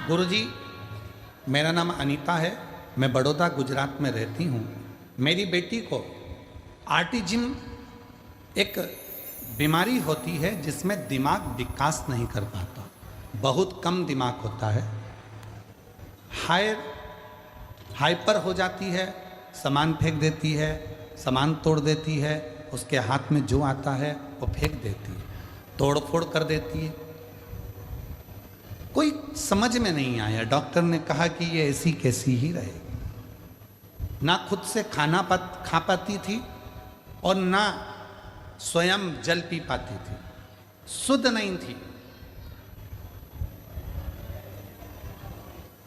गुरुजी, मेरा नाम अनीता है, मैं बड़ौदा गुजरात में रहती हूँ। मेरी बेटी को ऑटिज्म एक बीमारी होती है जिसमें दिमाग विकास नहीं कर पाता, बहुत कम दिमाग होता है, हाइपर हो जाती है, सामान फेंक देती है, सामान तोड़ देती है, उसके हाथ में जो आता है वो फेंक देती है, तोड़ फोड़ कर देती है। कोई समझ में नहीं आया। डॉक्टर ने कहा कि ये ऐसी कैसी ही रहेगी। ना खुद से खाना खा पाती थी और ना स्वयं जल पी पाती थी, शुद्ध नहीं थी।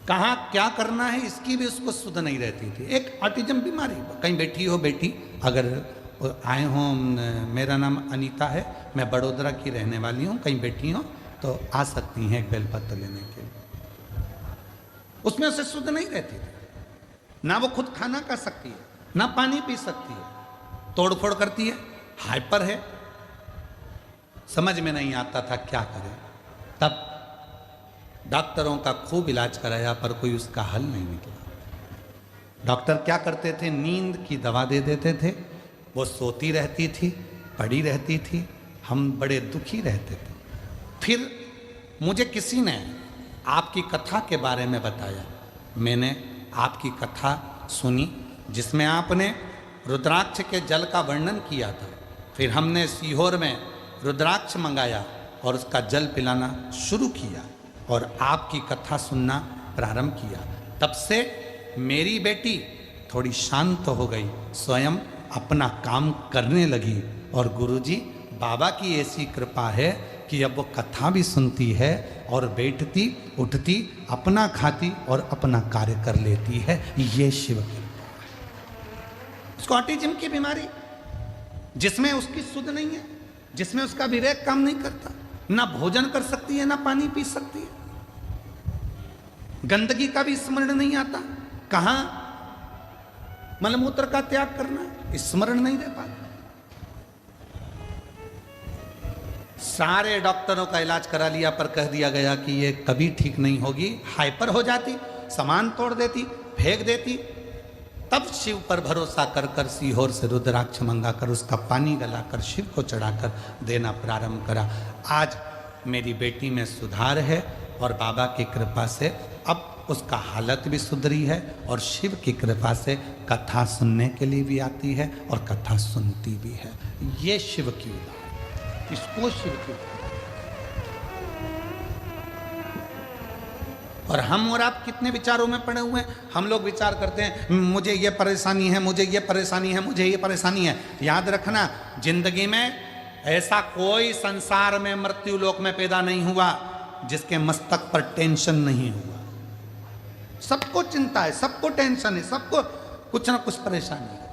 कहाँ क्या करना है इसकी भी उसको शुद्ध नहीं रहती थी। एक ऑटिज्म बीमारी। कहीं बैठी हो बेटी, अगर आए हो, मेरा नाम अनीता है, मैं बड़ोदरा की रहने वाली हूँ, कहीं बैठी हो तो आ सकती हैं एक बेलपत्र लेने के लिए। उसमें उसे शुद्ध नहीं रहती थी। ना वो खुद खाना खा सकती है, ना पानी पी सकती है, तोड़ फोड़ करती है, हाइपर है। समझ में नहीं आता था क्या करे। तब डॉक्टरों का खूब इलाज कराया पर कोई उसका हल नहीं निकला। डॉक्टर क्या करते थे, नींद की दवा दे देते थे, वो सोती रहती थी, पड़ी रहती थी, हम बड़े दुखी रहते थे। फिर मुझे किसी ने आपकी कथा के बारे में बताया। मैंने आपकी कथा सुनी जिसमें आपने रुद्राक्ष के जल का वर्णन किया था। फिर हमने सीहोर में रुद्राक्ष मंगाया और उसका जल पिलाना शुरू किया और आपकी कथा सुनना प्रारंभ किया। तब से मेरी बेटी थोड़ी शांत हो गई, स्वयं अपना काम करने लगी। और गुरुजी, बाबा की ऐसी कृपा है कि अब वो कथा भी सुनती है और बैठती उठती, अपना खाती और अपना कार्य कर लेती है। ये शिव की कृपा है। उसको ऑटिज्म की बीमारी, जिसमें उसकी शुद्ध नहीं है, जिसमें उसका विवेक काम नहीं करता, ना भोजन कर सकती है, ना पानी पी सकती है, गंदगी का भी स्मरण नहीं आता, कहां मलमूत्र का त्याग करना है, स्मरण नहीं रह पाता। सारे डॉक्टरों का इलाज करा लिया पर कह दिया गया कि ये कभी ठीक नहीं होगी। हाइपर हो जाती, सामान तोड़ देती, फेंक देती। तब शिव पर भरोसा कर कर सीहोर से रुद्राक्ष मंगाकर उसका पानी गलाकर शिव को चढ़ाकर देना प्रारंभ करा। आज मेरी बेटी में सुधार है और बाबा की कृपा से अब उसका हालत भी सुधरी है और शिव की कृपा से कथा सुनने के लिए भी आती है और कथा सुनती भी है। ये शिव की उदाहरण, इसको शिव की। और हम और आप कितने विचारों में पड़े हुए हैं। हम लोग विचार करते हैं मुझे ये परेशानी है, मुझे ये परेशानी है, मुझे ये परेशानी है। याद रखना, जिंदगी में ऐसा कोई संसार में मृत्यु लोक में पैदा नहीं हुआ जिसके मस्तक पर टेंशन नहीं हुआ। सबको चिंता है, सबको टेंशन है, सबको कुछ ना कुछ परेशानी है।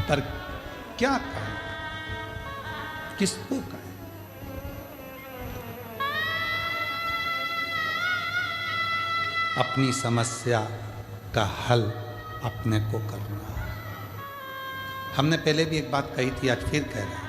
पर क्या कहें, किसको कहें। अपनी समस्या का हल अपने को करना है। हमने पहले भी एक बात कही थी, आज फिर कह रहे हैं,